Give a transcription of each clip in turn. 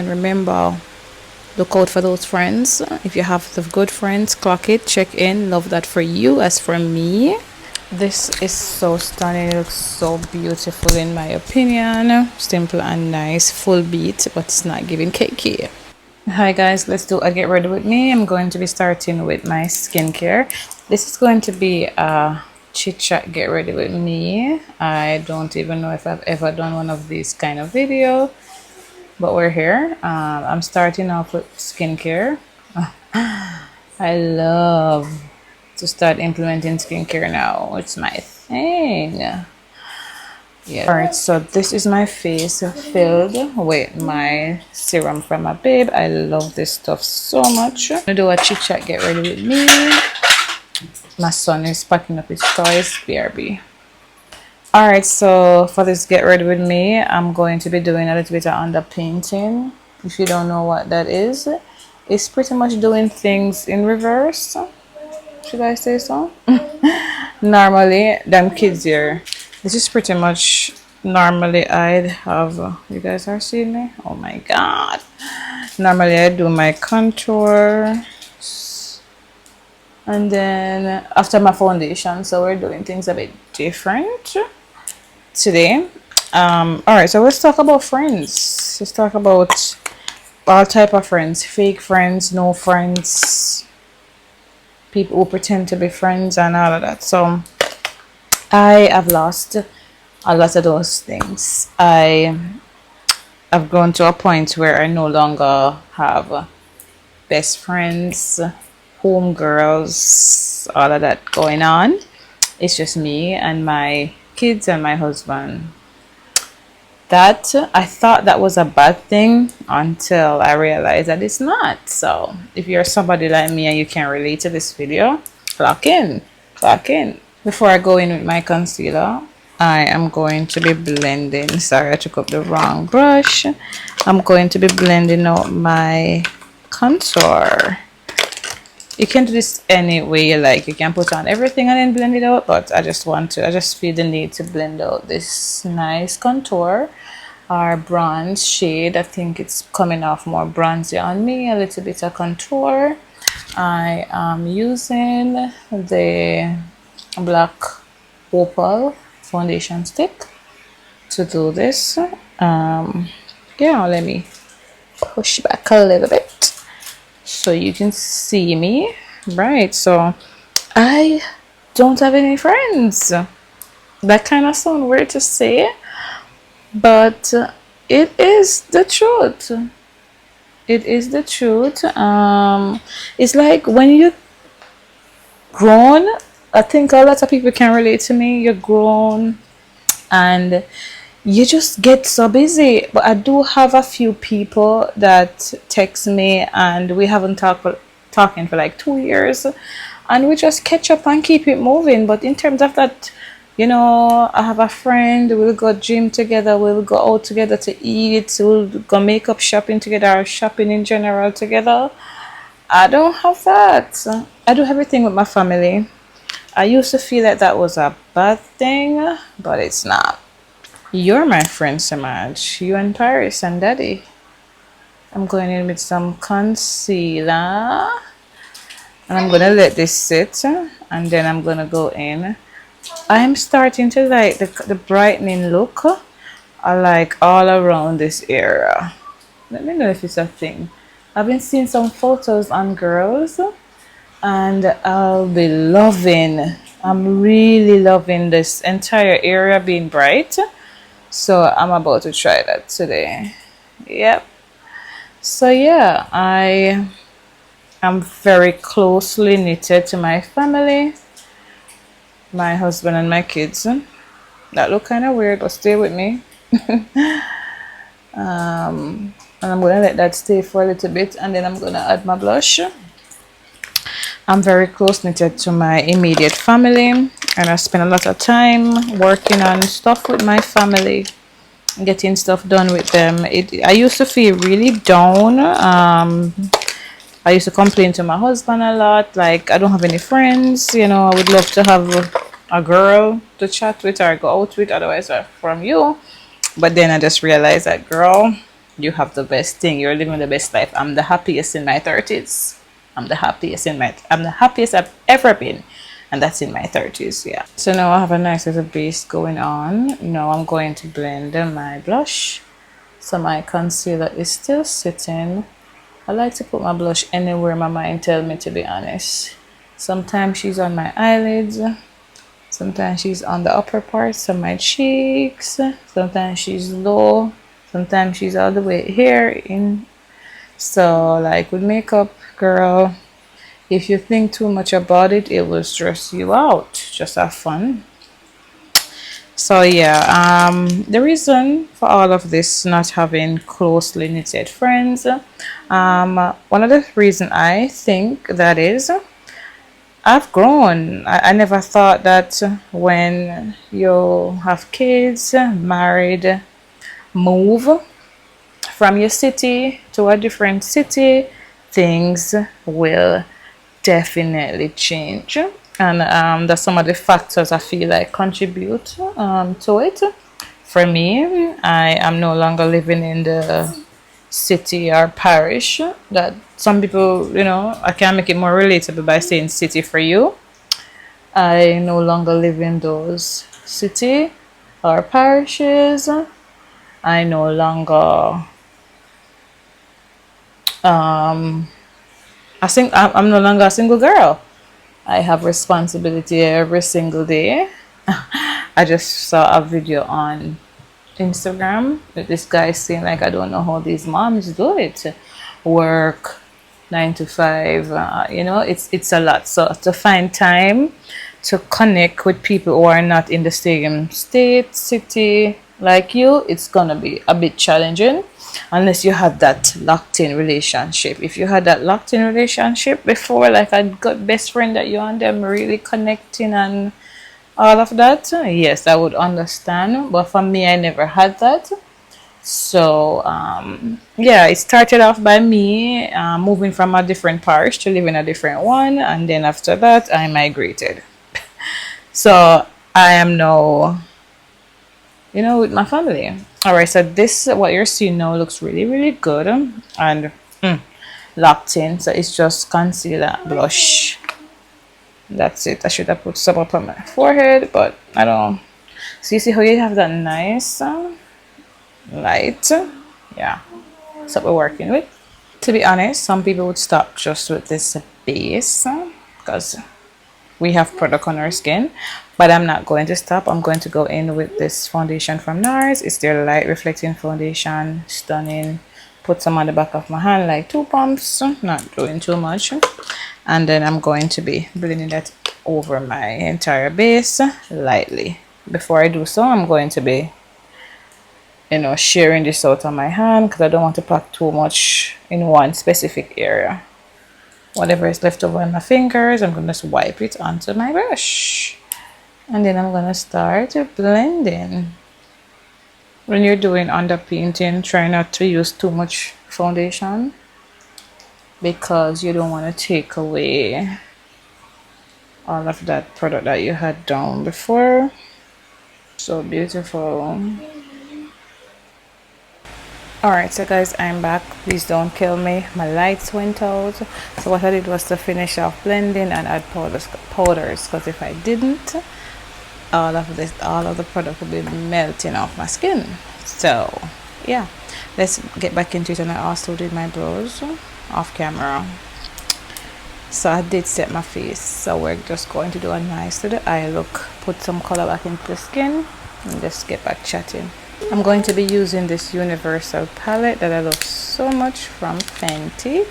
And remember, look out for those friends. If you have the good friends, clock it, check in. Love that for you as for me. This is so stunning. It looks so beautiful in my opinion. Simple and nice, full beat, but it's not giving cakey. Hi guys, let's do a get ready with me. I'm going to be starting with my skincare. This is going to be a chit chat get ready with me. I don't even know if I've ever done one of these kind of video, but we're here. I'm starting off with skincare. I love to start implementing skincare now. It's my thing. Yeah. Alright, so this is my face filled with my serum from my babe. I love this stuff so much. I'm gonna do a chit chat get ready with me. My son is packing up his toys. BRB. Alright, so for this get ready with me, I'm going to be doing a little bit of underpainting. If you don't know what that is, it's pretty much doing things in reverse. Should I say so? Normally, them kids here. This is pretty much normally I'd have. You guys are seeing me? Oh my god. Normally I do my contour. And then after my foundation, so we're doing things a bit different today. Alright, so let's talk about friends. Let's talk about all type of friends. Fake friends, no friends, people who pretend to be friends and all of that. So I have lost a lot of those things. I have grown to a point where I no longer have best friends, homegirls, all of that going on. It's just me and my kids and my husband. That I thought that was a bad thing until I realized that it's not. So if you're somebody like me and you can relate to this video, clock in. Before I go in with my concealer, I am going to be blending. Sorry, I took up the wrong brush. I'm going to be blending out my contour. You can do this any way you like. You can put on everything and then blend it out, but I just feel the need to blend out this nice contour or bronze shade. I think it's coming off more bronzy on me. A little bit of contour. I am using the black opal foundation stick to do this. Yeah, let me push back a little bit so you can see me. Right, so I don't have any friends. That kind of sounds weird to say, but it is the truth. It is the truth. It's like when you grown, I think a lot of people can relate to me. You're grown and you just get so busy. But I do have a few people that text me and we haven't talking for like 2 years, and we just catch up and keep it moving. But in terms of that, you know, I have a friend, we'll go gym together, we'll go out together to eat, we'll go makeup shopping together, or shopping in general together. I don't have that. I do everything with my family. I used to feel like that was a bad thing, but it's not. You're my friend, Samaj. You and Paris and Daddy. I'm going in with some concealer. And I'm going to let this sit. And then I'm going to go in. I'm starting to like the brightening look. I like all around this area. Let me know if it's a thing. I've been seeing some photos on girls. And I'm really loving this entire area being bright. So I'm about to try that today. Yep. So yeah, I am very closely knitted to my family, my husband and my kids. That look kind of weird, but stay with me. And I'm gonna let that stay for a little bit, and then I'm gonna add my blush. I'm very close knitted to my immediate family, and I spend a lot of time working on stuff with my family, getting stuff done with them. I used to feel really down. I used to complain to my husband a lot, like I don't have any friends, you know, I would love to have a girl to chat with or go out with, otherwise I'm from you. But then I just realized that, girl, You have the best thing. You're living the best life. I'm the happiest in my 30s. I'm the happiest I've ever been. And that's in my 30s, yeah. So now I have a nice little base going on. Now I'm going to blend my blush. So my concealer is still sitting. I like to put my blush anywhere my mind tells me, to be honest. Sometimes she's on my eyelids. Sometimes she's on the upper parts of my cheeks. Sometimes she's low. Sometimes she's all the way here in. So like with makeup, girl, if you think too much about it, it will stress you out. Just have fun. So yeah, the reason for all of this not having closely knitted friends, one of the reason I think that is, I've grown. I never thought that when you have kids, married, move from your city to a different city, things will definitely change. And that's some of the factors I feel like contribute to it. For me, I am no longer living in the city or parish that some people, I can make it more relatable by saying city for you. I no longer live in those city or parishes. I no longer I'm no longer a single girl. I have responsibility every single day. I just saw a video on Instagram with this guy saying like, I don't know how these moms do it. Work 9 to 5, it's a lot. So to find time to connect with people who are not in the same state, city like you, it's gonna be a bit challenging unless you have that locked in relationship. If you had that locked in relationship before, like a good best friend that you and them really connecting and all of that, yes, I would understand. But for me, I never had that. So yeah, it started off by me moving from a different parish to live in a different one, and then after that I migrated. So I am now, with my family. All right, so this, what you're seeing now, looks really really good and locked in. So it's just concealer, blush, that's it. I should have put some up on my forehead, but I don't. So you see how you have that nice light, yeah, that's what we're working with. To be honest, some people would stop just with this base because we have product on our skin, but I'm not going to stop. I'm going to go in with this foundation from NARS. It's their light reflecting foundation, stunning. Put some on the back of my hand, like 2 pumps, not doing too much, and then I'm going to be blending that over my entire base lightly. Before I do so, I'm going to be sharing this out on my hand because I don't want to pack too much in one specific area. Whatever is left over in my fingers, I'm going to just wipe it onto my brush, and then I'm going to start blending. When you're doing underpainting, try not to use too much foundation because you don't want to take away all of that product that you had done before. So beautiful. Alright, so guys, I'm back. Please don't kill me. My lights went out. So what I did was to finish off blending and add powders, because if I didn't, all of the product will be melting off my skin. So yeah, let's get back into it. And I also did my brows off camera. So I did set my face. So we're just going to do a nice little eye look, put some color back into the skin, and just get back chatting. I'm going to be using this universal palette that I love so much from Fenty.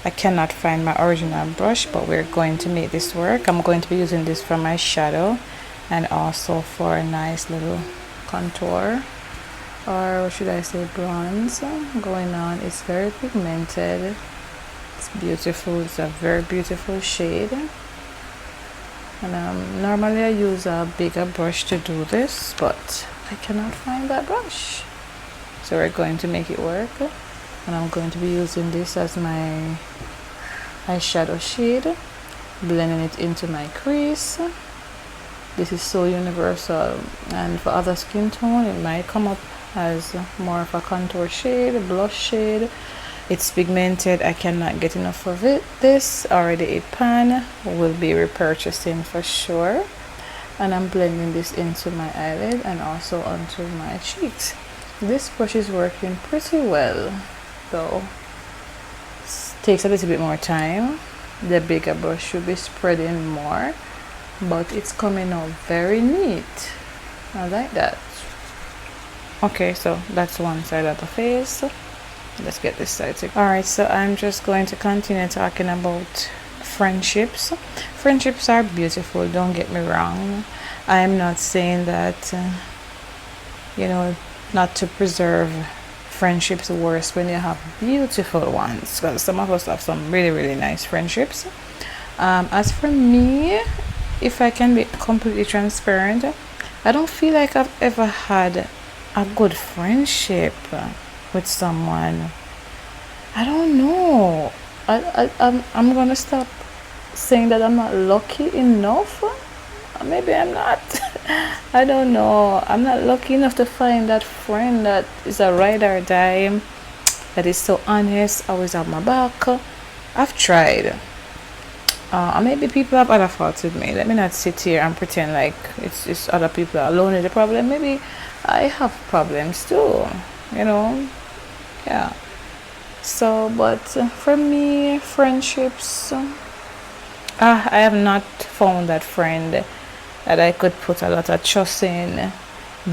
I cannot find my original brush, but we're going to make this work. I'm going to be using this for my shadow and also for a nice little contour, or what should I say, bronze going on. It's very pigmented. It's beautiful. It's a very beautiful shade. And normally I use a bigger brush to do this, but I cannot find that brush. So we're going to make it work. And I'm going to be using this as my eyeshadow shade, blending it into my crease. This is so universal, and for other skin tone it might come up has more of a contour shade, a blush shade. It's pigmented. I cannot get enough of it. This already a pan, will be repurchasing for sure. And I'm blending this into my eyelid and also onto my cheeks. This brush is working pretty well, though takes a little bit more time. The bigger brush should be spreading more, but it's coming out very neat. I like that. Okay, so that's one side of the face. Let's get this side too. Alright, so I'm just going to continue talking about friendships. Friendships are beautiful, don't get me wrong. I am not saying that not to preserve friendships worse when you have beautiful ones, because some of us have some really, really nice friendships. As for me, if I can be completely transparent, I don't feel like I've ever had a good friendship with someone. I don't know. I'm gonna stop saying that I'm not lucky enough. Maybe I'm not. I don't know. I'm not lucky enough to find that friend that is a ride or die, that is so honest, always have my back. I've tried. Maybe people have other faults with me. Let me not sit here and pretend like it's other people alone is the problem. Maybe I have problems too. Yeah. So, but for me, friendships, I have not found that friend that I could put a lot of trust in,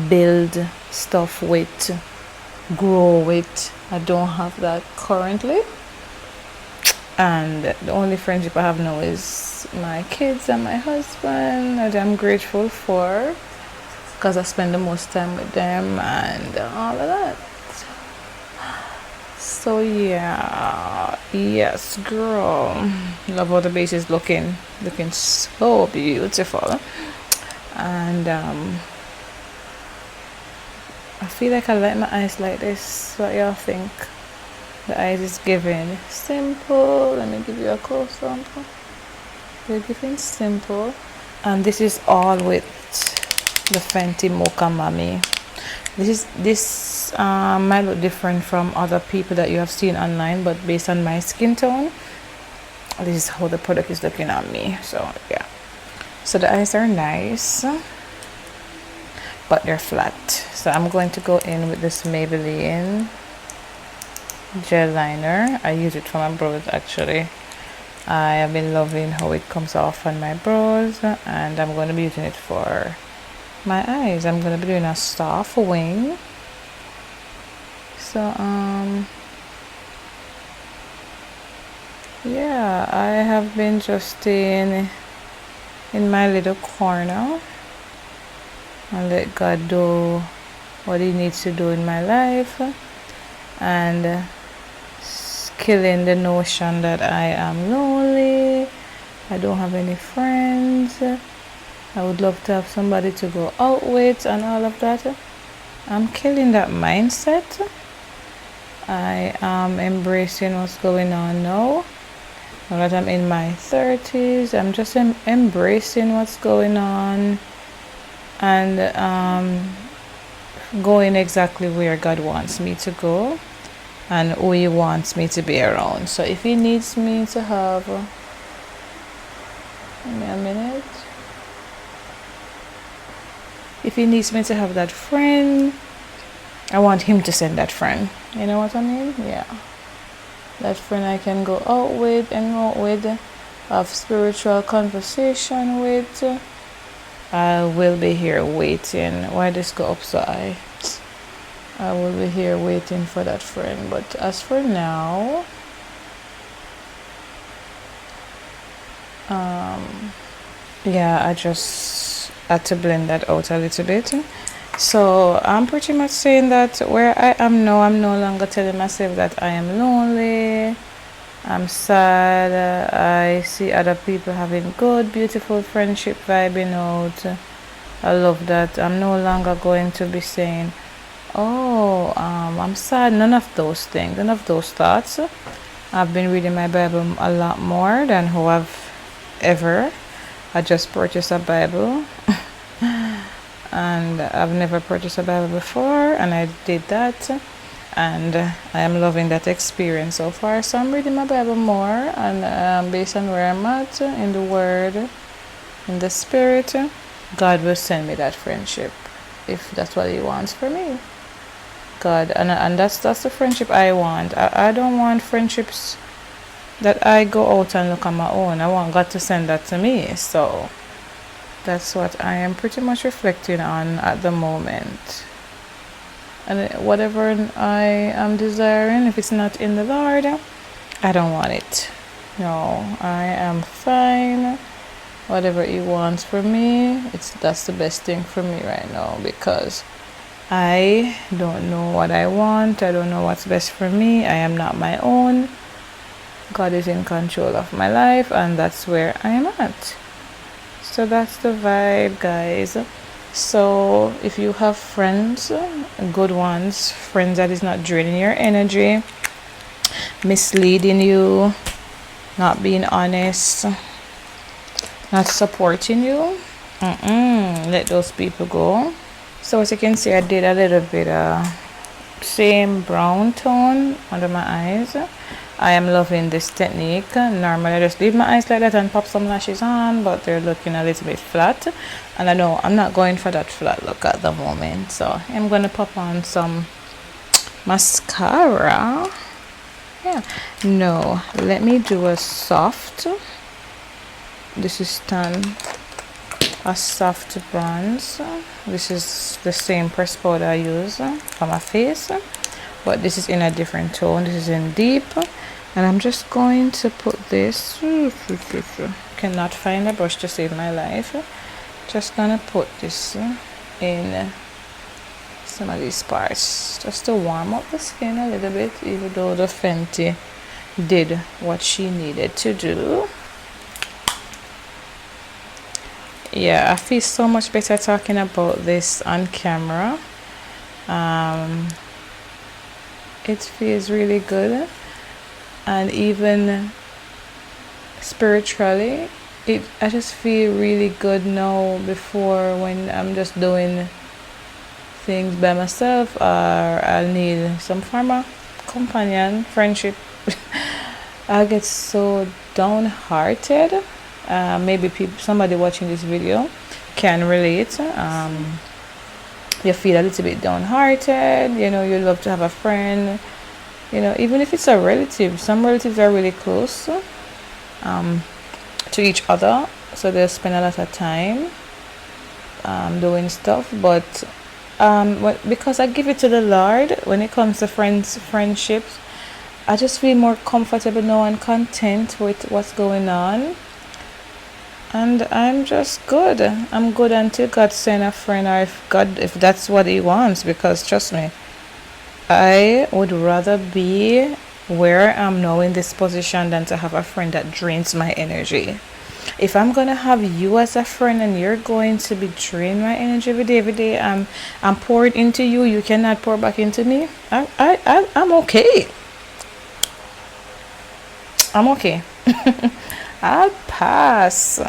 build stuff with, grow with. I don't have that currently. And the only friendship I have now is my kids and my husband, that I'm grateful for, because I spend the most time with them and all of that. So yeah, yes, girl, love how the base is looking so beautiful. And I feel like I like my eyes like this. What y'all think? The eyes is giving simple. Let me give you a close up. They're giving simple. And this is all with the Fenty Mocha Mami. This might look different from other people that you have seen online, but based on my skin tone, this is how the product is looking on me. So yeah. So the eyes are nice, but they're flat. So I'm going to go in with this Maybelline gel liner. I use it for my brows actually. I have been loving how it comes off on my brows, and I'm going to be using it for my eyes. I'm going to be doing a soft wing. So yeah, I have been just in my little corner and let God do what he needs to do in my life, and killing the notion that I am lonely, I don't have any friends, I would love to have somebody to go out with and all of that. I'm killing that mindset. I am embracing what's going on now. Now that I'm in my 30s, I'm just embracing what's going on and going exactly where God wants me to go and who he wants me to be around. So if he needs me to have, give me a minute. If he needs me to have that friend, I want him to send that friend. You know what I mean? Yeah. That friend I can go out with, have spiritual conversation with. I will be here waiting. Why this go up so high? I will be here waiting for that friend. But as for now, yeah, I just had to blend that out a little bit. So I'm pretty much saying that where I am now, I'm no longer telling myself that I am lonely, I'm sad. I see other people having good, beautiful friendship vibing out. I love that. I'm no longer going to be saying, oh, I'm sad. None of those things, none of those thoughts. I've been reading my Bible a lot more than who I've ever. I just purchased a Bible. and I've never purchased a Bible before, and I did that, and I am loving that experience so far. So I'm reading my Bible more, and based on where I'm at in the Word, in the Spirit, God will send me that friendship if that's what He wants for me. God, and that's the friendship I want. I don't want friendships that I go out and look on my own. I want God to send that to me. So that's what I am pretty much reflecting on at the moment. And whatever I am desiring, if it's not in the Lord, I don't want it. No, I am fine. Whatever He wants for me, that's the best thing for me right now, because I don't know what I want. I don't know what's best for me. I am not my own. God is in control of my life, and that's where I am at. So that's the vibe, guys. So if you have friends, good ones, friends that is not draining your energy, misleading you, not being honest, not supporting you, let those people go. So as you can see, I did a little bit of same brown tone under my eyes. I am loving this technique. Normally I just leave my eyes like that and pop some lashes on, but they're looking a little bit flat, and I know I'm not going for that flat look at the moment, so I'm gonna pop on some mascara. Yeah, no, let me do a soft, this is done, a soft bronze. This is the same press powder I use for my face, but this is in a different tone. This is in deep, and I'm just going to put this, cannot find a brush to save my life, just gonna put this in some of these parts just to warm up the skin a little bit, even though the Fenty did what she needed to do. Yeah, I feel so much better talking about this on camera. It feels really good, and even spiritually, I just feel really good now. Before, when I'm just doing things by myself, or I'll need some form of companion, friendship, I get so downhearted. Maybe somebody watching this video can relate. You feel a little bit downhearted, you love to have a friend, even if it's a relative. Some relatives are really close to each other, so they'll spend a lot of time doing stuff, but because I give it to the Lord when it comes to friendships, I just feel more comfortable now and content with what's going on. And I'm just good. I'm good until God send a friend, or if that's what He wants. Because trust me, I would rather be where I'm now in this position than to have a friend that drains my energy. If I'm gonna have you as a friend and you're going to be draining my energy every day, I'm pouring into you. You cannot pour back into me. I'm okay. I'm okay. I'll pass.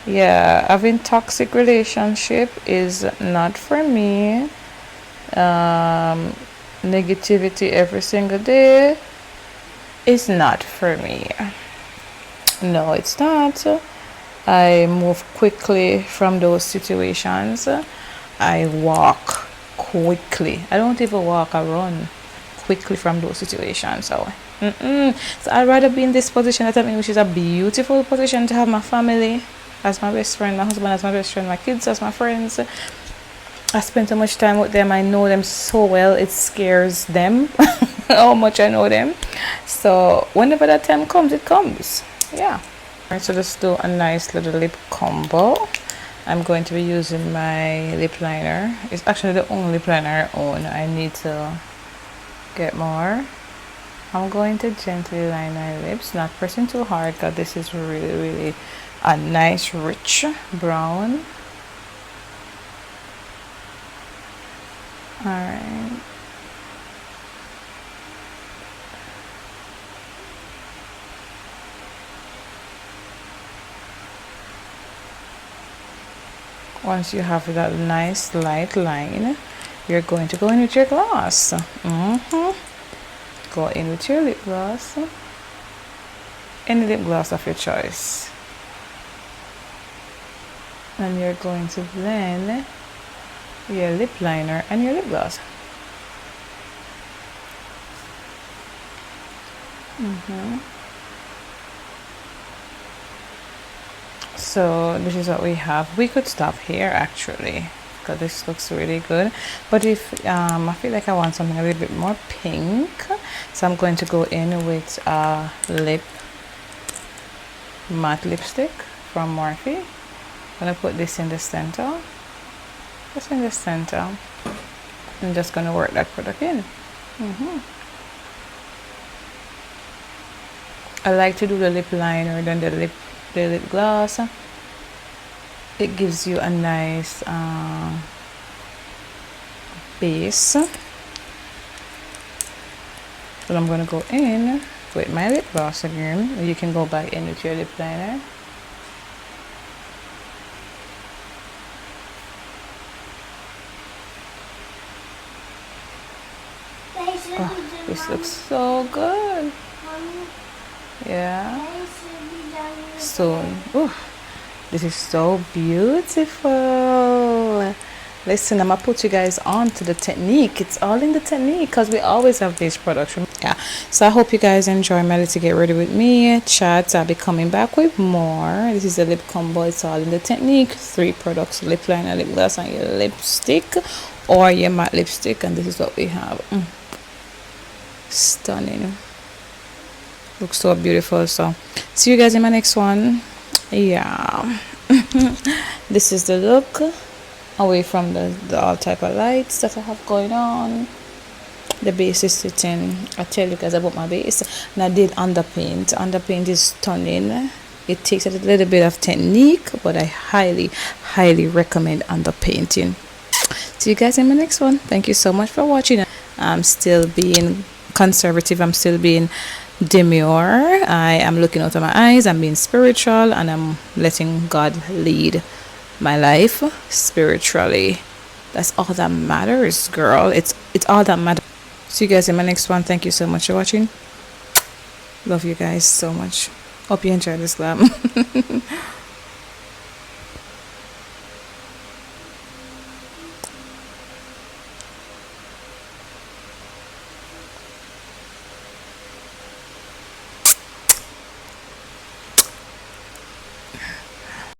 Yeah, having toxic relationship is not for me. Negativity every single day is not for me. No, it's not. I move quickly from those situations. I walk quickly. I don't even walk, I run quickly from those situations. So I'd rather be in this position that I'm in, which is a beautiful position, to have my family as my best friend, my husband as my best friend, my kids as my friends. I spend so much time with them. I know them so well. It scares them how much I know them. So whenever that time comes, it comes. Yeah. Alright, so let's do a nice little lip combo. I'm going to be using my lip liner. It's actually the only lip liner I own. I need to get more. I'm going to gently line my lips, not pressing too hard, because this is really a nice rich brown. Alright. Once you have that nice light line, you're going to go in with your gloss. Go in with your lip gloss, any lip gloss of your choice, and you're going to blend your lip liner and your lip gloss. So this is what we have. We could stop here actually because this looks really good, but if I feel like I want something a little bit more pink, so I'm going to go in with a lip matte lipstick from Morphe. I'm gonna put this in the center, just in the center. I'm just gonna work that product in. I like to do the lip liner then the lip gloss. It gives you a nice base. But I'm gonna go in with my lip gloss again. You can go back in with your lip liner. Oh, this looks so good. Yeah. Soon. Ooh, this is so beautiful. Listen, I'm gonna put you guys on to the technique. It's all in the technique because we always have these products. Yeah, so I hope you guys enjoy my little get ready with me chat. I'll be coming back with more. This is a lip combo. It's all in the technique. 3 products: lip liner, lip gloss, and your lipstick or your matte lipstick. And this is what we have. Stunning. Looks so beautiful. So see you guys in my next one. Yeah. This is the look away from the all type of lights that I have going on. The base is sitting. I tell you guys about my base, and I did underpaint. Underpaint is stunning. It takes a little bit of technique, but I highly recommend underpainting. See you guys in my next one. Thank you so much for watching. I'm still being conservative. I'm still being demure. I am looking out of my eyes. I'm being spiritual, and I'm letting God lead my life spiritually. That's all that matters, girl. It's all that matters. See you guys in my next one. Thank you so much for watching. Love you guys so much. Hope you enjoyed this glam.